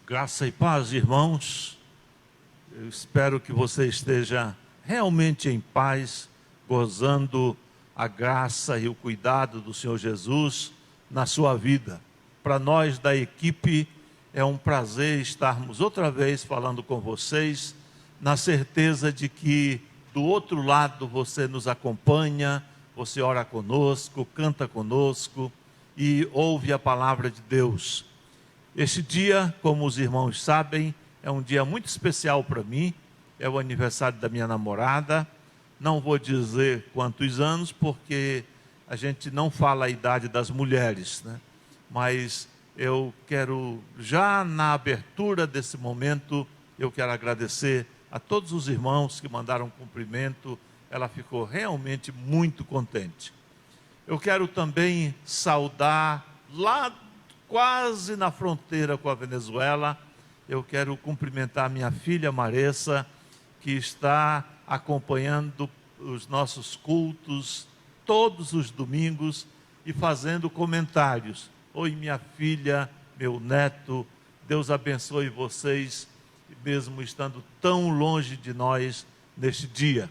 Graça e paz, irmãos. Eu espero que você esteja realmente em paz, gozando a graça e o cuidado do Senhor Jesus na sua vida. Para nós da equipe é um prazer estarmos outra vez falando com vocês, na certeza de que do outro lado você nos acompanha, você ora conosco, canta conosco e ouve a palavra de Deus. Este dia, como os irmãos sabem, é um dia muito especial para mim. É o aniversário da minha namorada. Não vou dizer quantos anos, porque a gente não fala a idade das mulheres, né? Mas eu quero, já na abertura desse momento, eu quero agradecer a todos os irmãos que mandaram cumprimento. Ela ficou realmente muito contente. Eu quero também saudar lá quase na fronteira com a Venezuela, eu quero cumprimentar minha filha Maressa, que está acompanhando os nossos cultos todos os domingos e fazendo comentários. Oi, minha filha, meu neto, Deus abençoe vocês, mesmo estando tão longe de nós neste dia.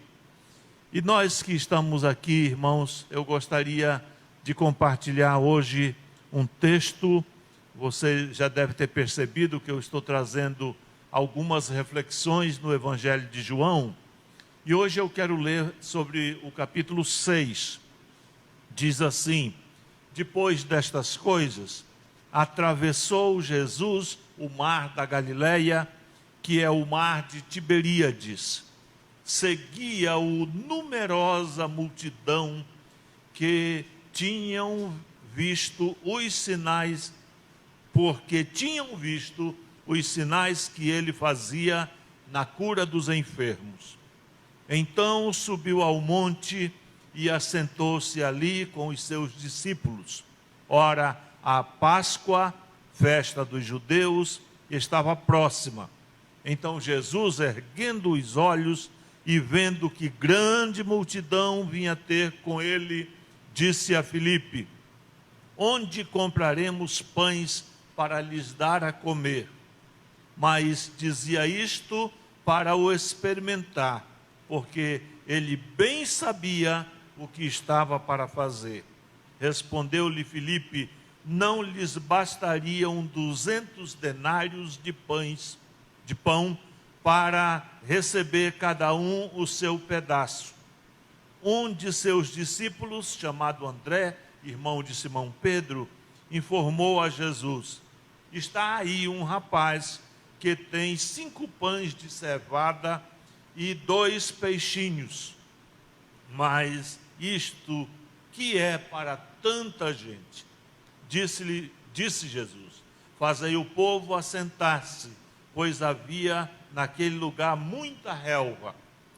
E nós que estamos aqui, irmãos, eu gostaria de compartilhar hoje um texto. Você já deve ter percebido que eu estou trazendo algumas reflexões no Evangelho de João. E hoje eu quero ler sobre o capítulo 6. Diz assim: depois destas coisas, atravessou Jesus o mar da Galileia, que é o mar de Tiberíades. Seguia-o numerosa multidão que tinham visto os sinais, porque tinham visto os sinais que ele fazia na cura dos enfermos. Então subiu ao monte e assentou-se ali com os seus discípulos. Ora, a Páscoa, festa dos judeus, estava próxima. Então Jesus, erguendo os olhos e vendo que grande multidão vinha ter com ele, disse a Filipe: onde compraremos pães para lhes dar a comer? Mas dizia isto para o experimentar, porque ele bem sabia o que estava para fazer. Respondeu-lhe Filipe: não lhes bastariam 200 denários de pão para receber cada um o seu pedaço. Um de seus discípulos, chamado André, irmão de Simão Pedro, informou a Jesus: está aí um rapaz que tem 5 pães de cevada e 2 peixinhos. Mas isto que é para tanta gente? Disse Jesus: fazei o povo assentar-se, pois havia naquele lugar muita relva.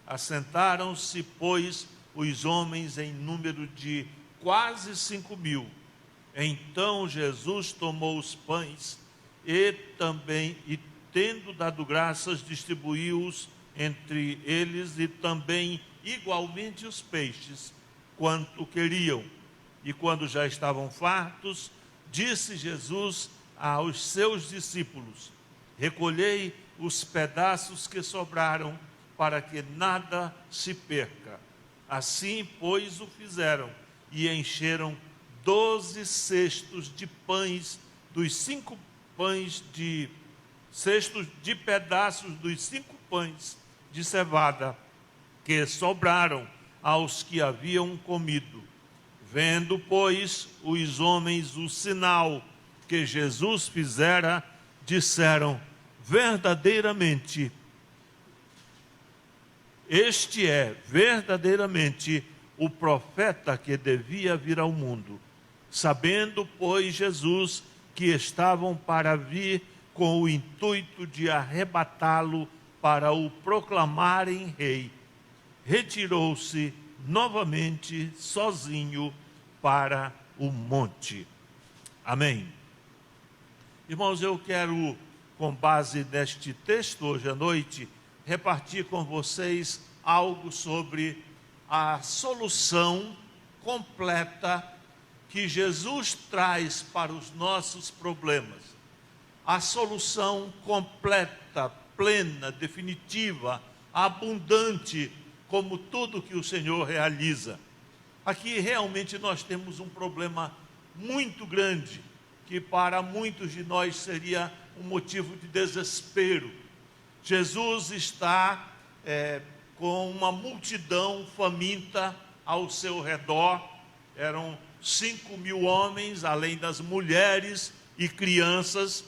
Assentaram-se, pois, os homens em número de quase 5.000. Então Jesus tomou os pães e tendo dado graças, distribuiu-os entre eles, e também igualmente os peixes, quanto queriam. E quando já estavam fartos, disse Jesus aos seus discípulos: recolhei os pedaços que sobraram, para que nada se perca. Assim, pois, o fizeram, e encheram 12 cestos de pães dos 5 pães cestos de pedaços dos 5 pães de cevada que sobraram aos que haviam comido. Vendo, pois, os homens o sinal que Jesus fizera, disseram: verdadeiramente, este é verdadeiramente o profeta que devia vir ao mundo. Sabendo, pois, Jesus que estavam para vir com o intuito de arrebatá-lo para o proclamarem rei, retirou-se novamente sozinho para o monte. Amém. Irmãos, eu quero, com base neste texto hoje à noite, repartir com vocês algo sobre a solução completa que Jesus traz para os nossos problemas. a solução completa, plena, definitiva, abundante, como tudo que o Senhor realiza. Aqui realmente nós temos um problema muito grande, que para muitos de nós seria um motivo de desespero. Jesus está com uma multidão faminta ao seu redor. Eram 5.000 homens, além das mulheres e crianças,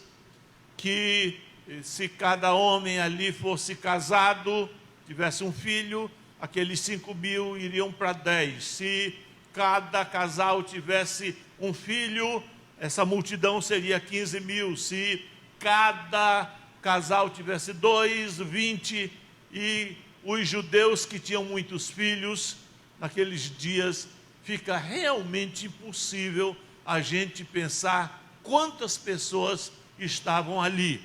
que se cada homem ali fosse casado, tivesse um filho, aqueles 5.000 iriam para 10. Se cada casal tivesse um filho, essa multidão seria 15.000. Se cada casal tivesse 2, 20. E os judeus que tinham muitos filhos, naqueles dias, fica realmente impossível a gente pensar quantas pessoas estavam ali.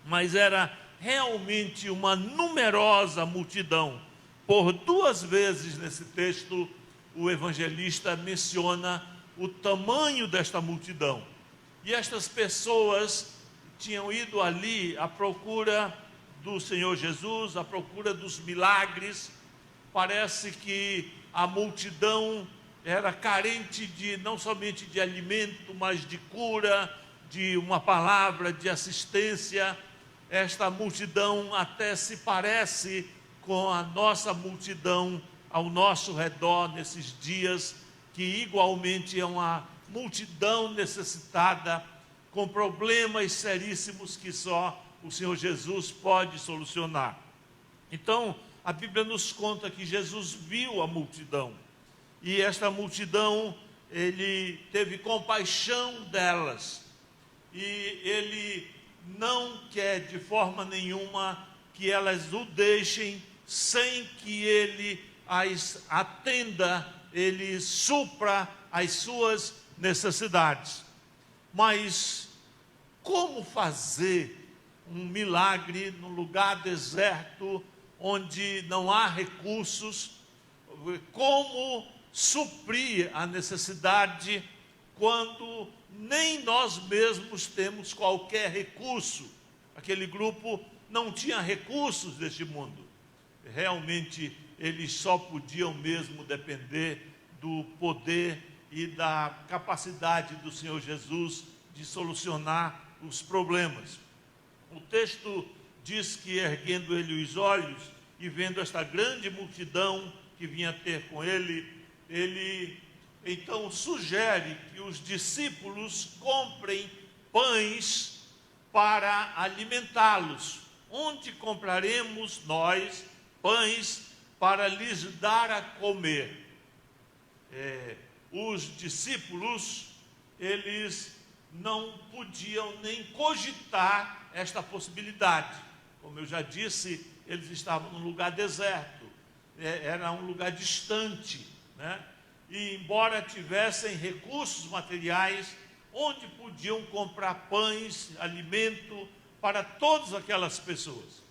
Mas era realmente uma numerosa multidão. Por 2 vezes nesse texto, o evangelista menciona o tamanho desta multidão. E estas pessoas tinham ido ali à procura do Senhor Jesus, à procura dos milagres. Parece que a multidão era carente não somente de alimento, mas de cura, de uma palavra, de assistência. Esta multidão até se parece com a nossa multidão ao nosso redor nesses dias, que igualmente é uma multidão necessitada, com problemas seríssimos que só o Senhor Jesus pode solucionar. Então, a Bíblia nos conta que Jesus viu a multidão, e esta multidão, ele teve compaixão delas, e ele não quer de forma nenhuma que elas o deixem sem que ele as atenda, ele supra as suas necessidades. Mas como fazer um milagre num lugar deserto, onde não há recursos? Como suprir a necessidade quando nem nós mesmos temos qualquer recurso? Aquele grupo não tinha recursos deste mundo. Realmente eles só podiam mesmo depender do poder e da capacidade do Senhor Jesus de solucionar os problemas. O texto diz que, erguendo ele os olhos e vendo esta grande multidão que vinha ter com ele, ele então sugere que os discípulos comprem pães para alimentá-los. Onde compraremos nós pães para lhes dar a comer? Os discípulos, eles não podiam nem cogitar esta possibilidade. Como eu já disse, eles estavam num lugar deserto, era um lugar distante, né? E embora tivessem recursos materiais, onde podiam comprar pães, alimento para todas aquelas pessoas?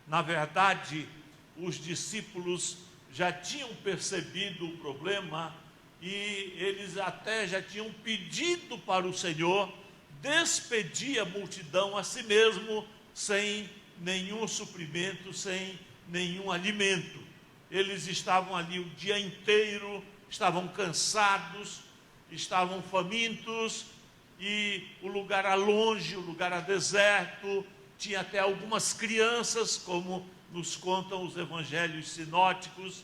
Na verdade, os discípulos já tinham percebido o problema, e eles até já tinham pedido para o Senhor despedir a multidão a si mesmo, sem nenhum suprimento, sem nenhum alimento. Eles estavam ali o dia inteiro, estavam cansados, estavam famintos, e o lugar era longe, o lugar era deserto, tinha até algumas crianças, como nos contam os evangelhos sinóticos,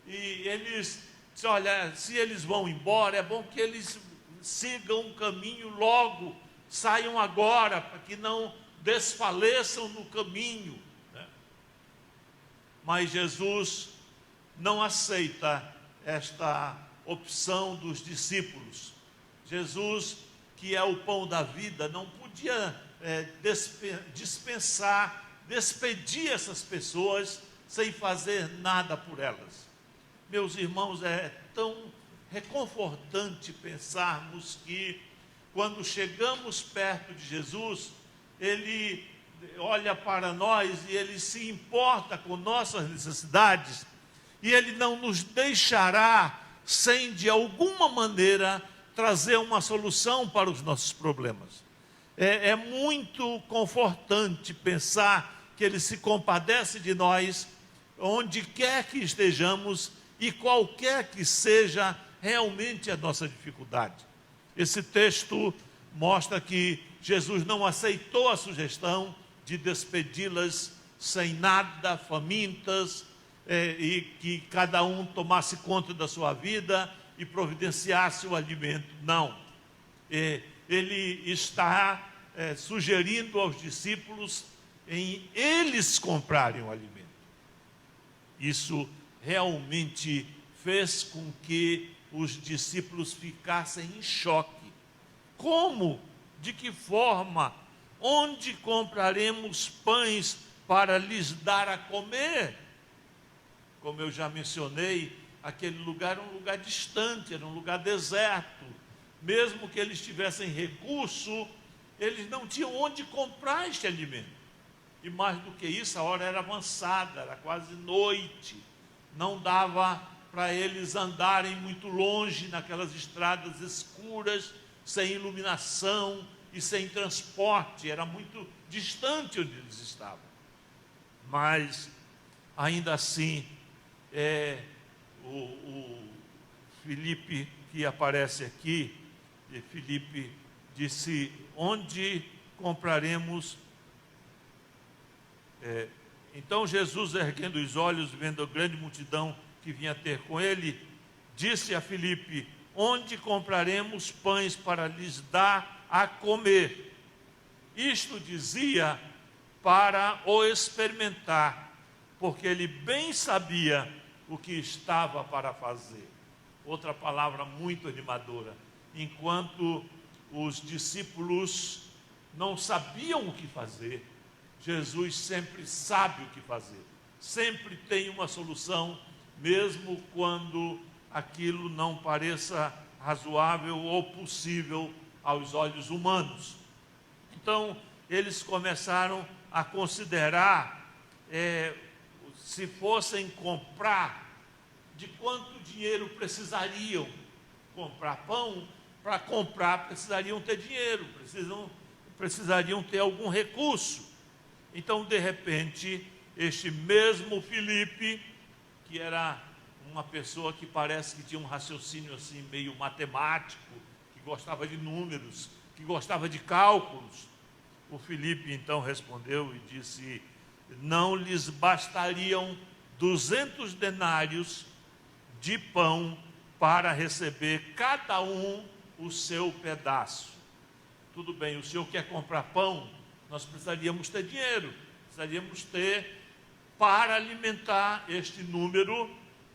e eles disse: olha, se eles vão embora, é bom que eles sigam o caminho logo, saiam agora, para que não desfaleçam no caminho, né? Mas Jesus não aceita esta opção dos discípulos. Jesus, que é o pão da vida, não podia despedir essas pessoas sem fazer nada por elas. Meus irmãos, é tão reconfortante pensarmos que, quando chegamos perto de Jesus, Ele olha para nós e Ele se importa com nossas necessidades, e Ele não nos deixará sem, de alguma maneira, trazer uma solução para os nossos problemas. É muito confortante pensar que Ele se compadece de nós, onde quer que estejamos e qualquer que seja realmente a nossa dificuldade. Esse texto mostra que Jesus não aceitou a sugestão de despedi-las sem nada, famintas, e que cada um tomasse conta da sua vida e providenciasse o alimento. Não. Ele está sugerindo aos discípulos em eles comprarem o alimento. Isso realmente fez com que os discípulos ficassem em choque. Como? De que forma? Onde compraremos pães para lhes dar a comer? Como eu já mencionei, aquele lugar era um lugar distante, era um lugar deserto. Mesmo que eles tivessem recurso, eles não tinham onde comprar este alimento. E mais do que isso, a hora era avançada, era quase noite. Não dava para eles andarem muito longe naquelas estradas escuras, sem iluminação e sem transporte. Era muito distante onde eles estavam. Mas, ainda assim, o Filipe, que aparece aqui, Filipe disse: onde compraremos? Então Jesus, erguendo os olhos, vendo a grande multidão que vinha ter com ele, disse a Filipe: onde compraremos pães para lhes dar a comer? Isto dizia para o experimentar, porque ele bem sabia o que estava para fazer. Outra palavra muito animadora. Enquanto os discípulos não sabiam o que fazer, Jesus sempre sabe o que fazer. Sempre tem uma solução, mesmo quando aquilo não pareça razoável ou possível aos olhos humanos. Então, eles começaram a considerar, se fossem comprar, de quanto dinheiro precisariam. Comprar pão, para comprar precisariam ter dinheiro, precisariam ter algum recurso. Então, de repente, este mesmo Filipe, que era uma pessoa que parece que tinha um raciocínio assim meio matemático, que gostava de números, que gostava de cálculos, o Filipe então respondeu e disse: não lhes bastariam 200 denários de pão para receber cada um o seu pedaço. Tudo bem, o senhor quer comprar pão? Nós precisaríamos ter dinheiro, precisaríamos ter, para alimentar este número,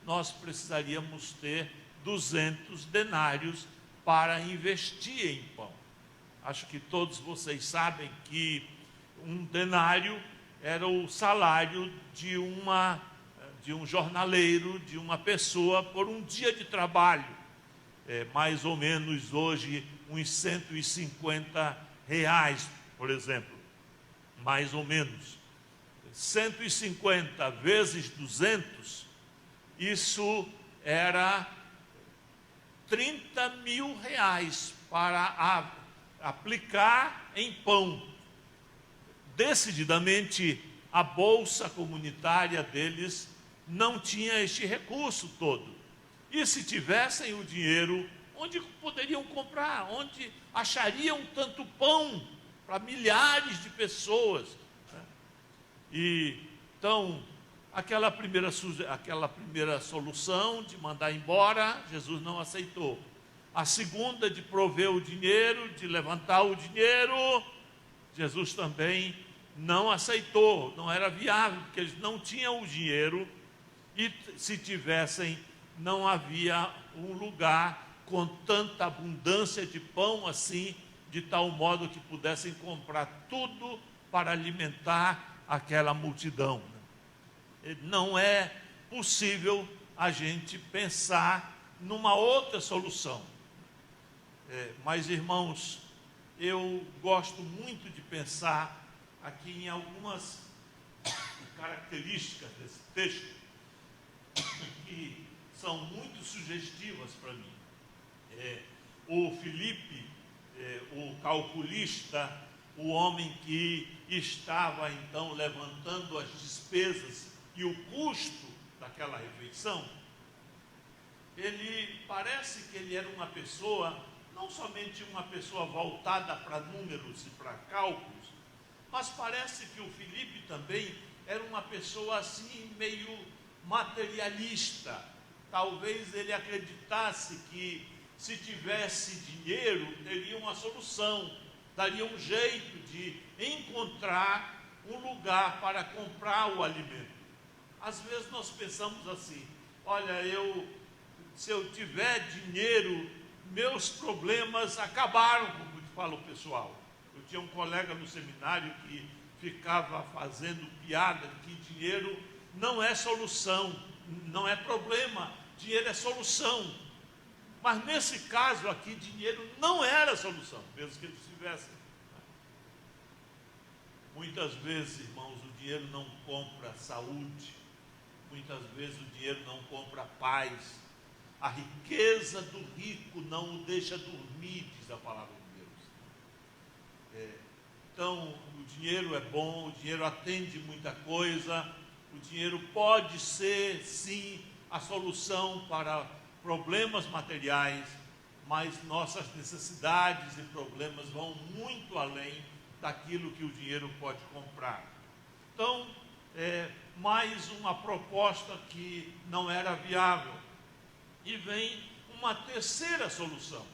nós precisaríamos ter 200 denários para investir em pão. Acho que todos vocês sabem que um denário era o salário de um jornaleiro, de uma pessoa por um dia de trabalho. Mais ou menos hoje uns 150 reais, por exemplo. Mais ou menos. 150 vezes 200, isso era 30 mil reais para aplicar em pão. Decididamente, a bolsa comunitária deles não tinha este recurso todo. E se tivessem o dinheiro, onde poderiam comprar? Onde achariam tanto pão para milhares de pessoas? E então, aquela primeira solução de mandar embora, Jesus não aceitou. A segunda, de prover o dinheiro, de levantar o dinheiro, Jesus também não aceitou. Não era viável, porque eles não tinham o dinheiro, e se tivessem, não havia um lugar com tanta abundância de pão assim, de tal modo que pudessem comprar tudo para alimentar aquela multidão. Não é possível a gente pensar numa outra solução. Mas, irmãos, eu gosto muito de pensar aqui em algumas características desse texto que são muito sugestivas para mim. O Filipe, o calculista, o homem que estava então levantando as despesas e o custo daquela refeição, ele parece que ele era uma pessoa, não somente uma pessoa voltada para números e para cálculos, mas parece que o Filipe também era uma pessoa assim meio materialista. Talvez ele acreditasse que se tivesse dinheiro teria uma solução, daria um jeito de encontrar um lugar para comprar o alimento. Às vezes nós pensamos assim: olha, se eu tiver dinheiro, meus problemas acabaram, como fala o pessoal. Eu tinha um colega no seminário que ficava fazendo piada que dinheiro não é solução, não é problema, dinheiro é solução. Mas nesse caso aqui, dinheiro não era solução, mesmo que eles tivessem. Muitas vezes, irmãos, o dinheiro não compra saúde, muitas vezes o dinheiro não compra paz. A riqueza do rico não o deixa dormir, diz a palavra de Deus. Então, o dinheiro é bom, o dinheiro atende muita coisa, o dinheiro pode ser, sim, a solução para problemas materiais, mas nossas necessidades e problemas vão muito além daquilo que o dinheiro pode comprar. Então, mais uma proposta que não era viável. E vem uma terceira solução,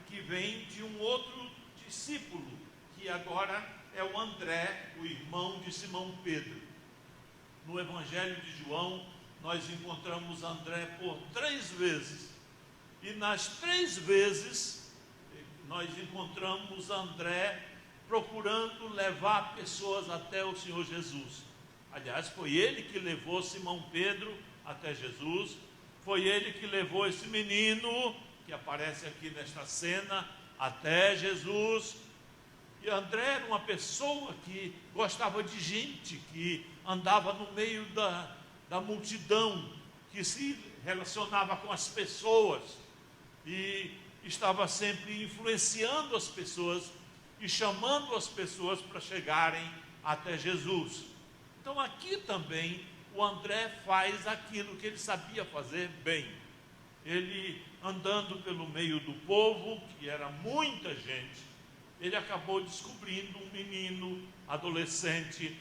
que vem de um outro discípulo, que agora é o André, o irmão de Simão Pedro. No Evangelho de João, nós encontramos André por 3 vezes. E nas 3 vezes, nós encontramos André procurando levar pessoas até o Senhor Jesus. Aliás, foi ele que levou Simão Pedro até Jesus. Foi ele que levou esse menino, que aparece aqui nesta cena, até Jesus. E André era uma pessoa que gostava de gente, que andava no meio da multidão, que se relacionava com as pessoas e estava sempre influenciando as pessoas e chamando as pessoas para chegarem até Jesus. Então aqui também o André faz aquilo que ele sabia fazer bem. Ele, andando pelo meio do povo, que era muita gente, ele acabou descobrindo um menino adolescente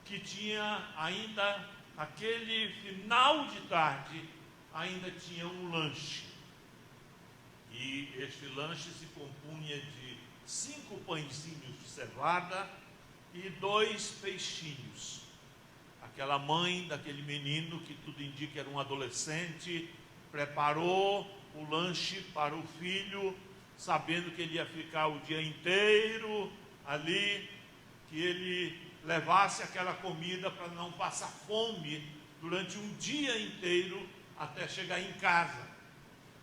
que tinha ainda, naquele final de tarde, ainda tinha um lanche. E este lanche se compunha de 5 pãezinhos de cevada e 2 peixinhos. Aquela mãe daquele menino, que tudo indica era um adolescente, preparou o lanche para o filho, sabendo que ele ia ficar o dia inteiro ali, que ele levasse aquela comida para não passar fome durante um dia inteiro até chegar em casa.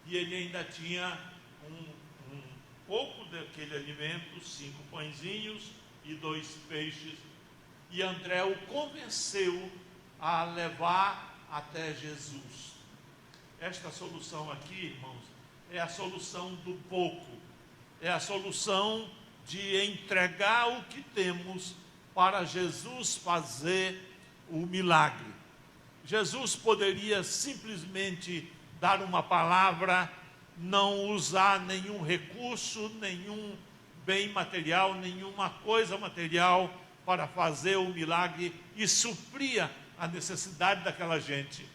E ele ainda tinha um pouco daquele alimento, 5 pãezinhos e 2 peixes. E André o convenceu a levar até Jesus. Esta solução aqui, irmãos, é a solução do pouco. É a solução de entregar o que temos para Jesus fazer o milagre. Jesus poderia simplesmente dar uma palavra, não usar nenhum recurso, nenhum bem material, nenhuma coisa material para fazer o milagre e suprir a necessidade daquela gente.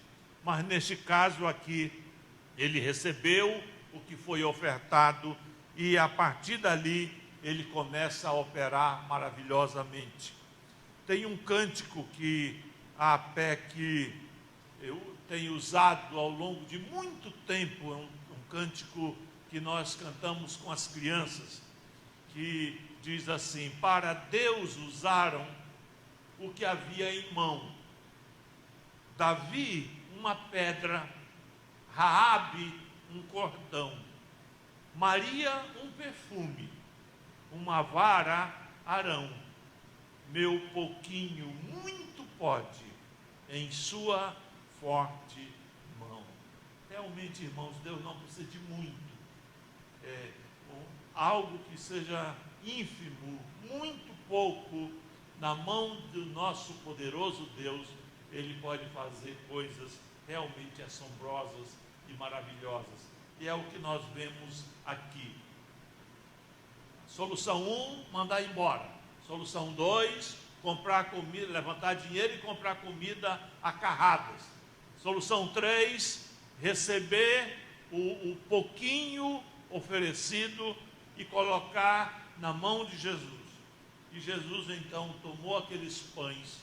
Mas neste caso aqui, ele recebeu o que foi ofertado e a partir dali ele começa a operar maravilhosamente. Tem um cântico que a PEC eu tenho usado ao longo de muito tempo, um cântico que nós cantamos com as crianças, que diz assim: para Deus usaram o que havia em mão. Davi, uma pedra, Raabe, um cordão, Maria, um perfume, uma vara, Arão. Meu pouquinho muito pode em sua forte mão. Realmente, irmãos, Deus não precisa de muito. Algo que seja ínfimo, muito pouco, na mão do nosso poderoso Deus, Ele pode fazer coisas realmente assombrosas e maravilhosas. E é o que nós vemos aqui. Solução 1, mandar embora. Solução 2, comprar comida, levantar dinheiro e comprar comida a carradas. Solução 3, receber o pouquinho oferecido e colocar na mão de Jesus. E Jesus então tomou aqueles pães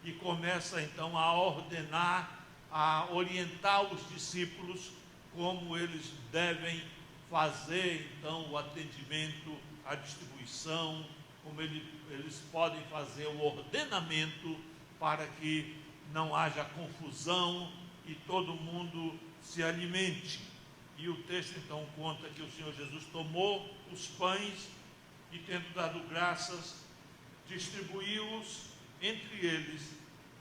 e começa então a ordenar, a orientar os discípulos como eles devem fazer então o atendimento, a distribuição, como eles podem fazer o ordenamento para que não haja confusão e todo mundo se alimente. E o texto então conta que o Senhor Jesus tomou os pães e, tendo dado graças, distribuiu-os entre eles,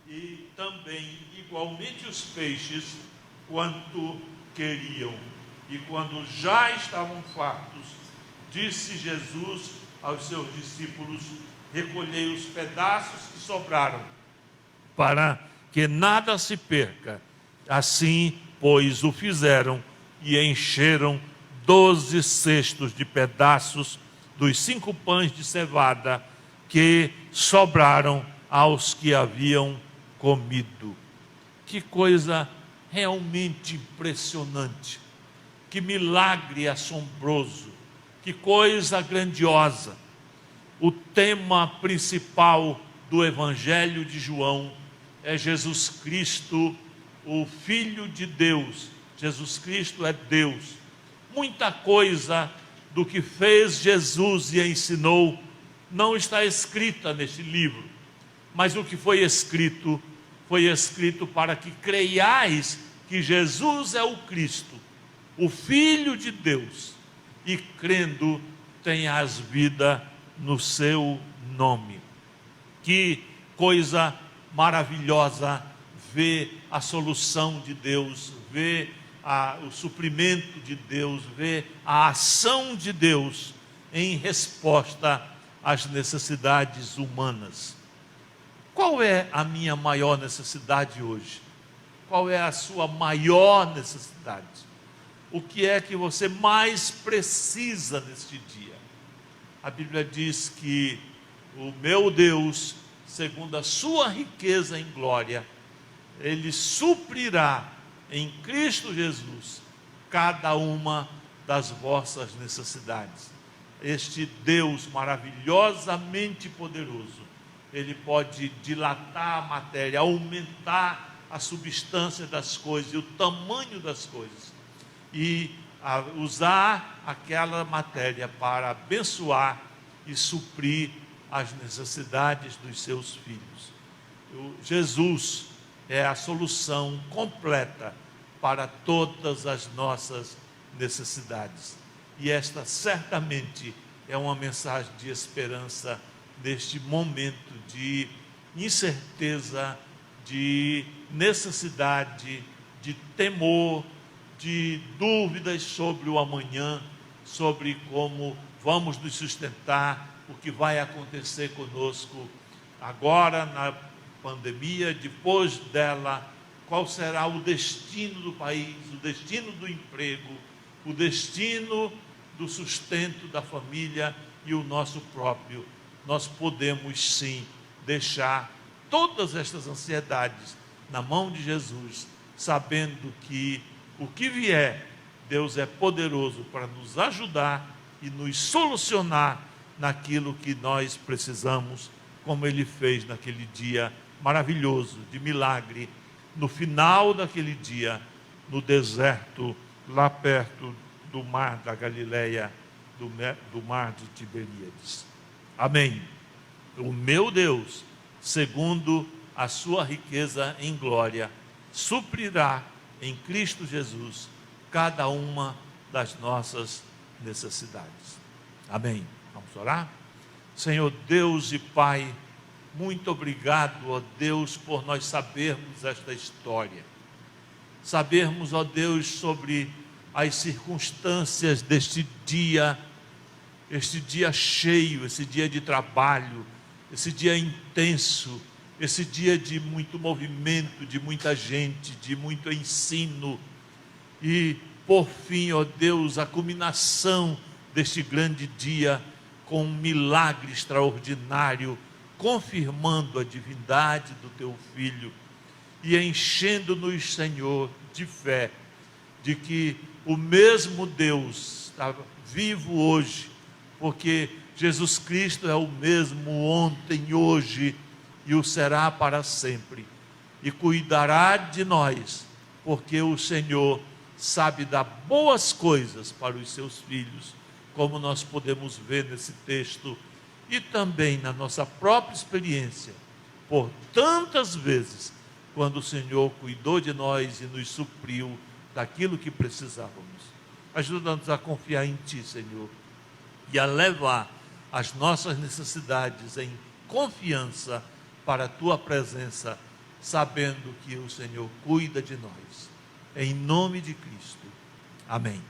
e também igualmente os peixes, quanto queriam. E quando já estavam fartos, disse Jesus aos seus discípulos: recolhei os pedaços que sobraram, para que nada se perca. Assim, pois, o fizeram, e encheram 12 cestos de pedaços dos 5 pães de cevada que sobraram aos que haviam comido. Que coisa realmente impressionante, que milagre assombroso, que coisa grandiosa. O tema principal do Evangelho de João é Jesus Cristo, o Filho de Deus. Jesus Cristo é Deus. Muita coisa do que fez Jesus e ensinou não está escrita neste livro, mas o que foi escrito para que creiais que Jesus é o Cristo, o Filho de Deus, e crendo tenhas vida no seu nome. Que coisa maravilhosa ver a solução de Deus, ver o suprimento de Deus, ver a ação de Deus em resposta às necessidades humanas. Qual é a minha maior necessidade hoje? Qual é a sua maior necessidade? O que é que você mais precisa neste dia? A Bíblia diz que o meu Deus, segundo a sua riqueza em glória, Ele suprirá em Cristo Jesus cada uma das vossas necessidades. Este Deus maravilhosamente poderoso, Ele pode dilatar a matéria, aumentar a substância das coisas e o tamanho das coisas, e usar aquela matéria para abençoar e suprir as necessidades dos seus filhos. Jesus é a solução completa para todas as nossas necessidades. E esta certamente é uma mensagem de esperança neste momento de incerteza, de necessidade, de temor, de dúvidas sobre o amanhã, sobre como vamos nos sustentar, o que vai acontecer conosco agora na pandemia, depois dela, qual será o destino do país, o destino do emprego, o destino do sustento da família e o nosso próprio. Nós podemos sim deixar todas estas ansiedades na mão de Jesus, sabendo que o que vier, Deus é poderoso para nos ajudar e nos solucionar naquilo que nós precisamos, como Ele fez naquele dia maravilhoso de milagre, no final daquele dia, no deserto, lá perto do mar da Galileia, do mar de Tiberíades. Amém. O meu Deus, segundo a sua riqueza em glória, suprirá em Cristo Jesus cada uma das nossas necessidades. Amém. Vamos orar? Senhor Deus e Pai, muito obrigado, ó Deus, por nós sabermos esta história. Sabermos, ó Deus, sobre as circunstâncias deste dia este dia cheio, esse dia de trabalho, esse dia intenso, esse dia de muito movimento, de muita gente, de muito ensino. E, por fim, ó Deus, a culminação deste grande dia com um milagre extraordinário, confirmando a divindade do Teu Filho e enchendo-nos, Senhor, de fé, de que o mesmo Deus está vivo hoje, porque Jesus Cristo é o mesmo ontem, hoje e o será para sempre, e cuidará de nós, porque o Senhor sabe dar boas coisas para os seus filhos, como nós podemos ver nesse texto e também na nossa própria experiência, por tantas vezes, quando o Senhor cuidou de nós e nos supriu daquilo que precisávamos. Ajuda-nos a confiar em Ti, Senhor, e a levar as nossas necessidades em confiança para a Tua presença, sabendo que o Senhor cuida de nós. Em nome de Cristo. Amém.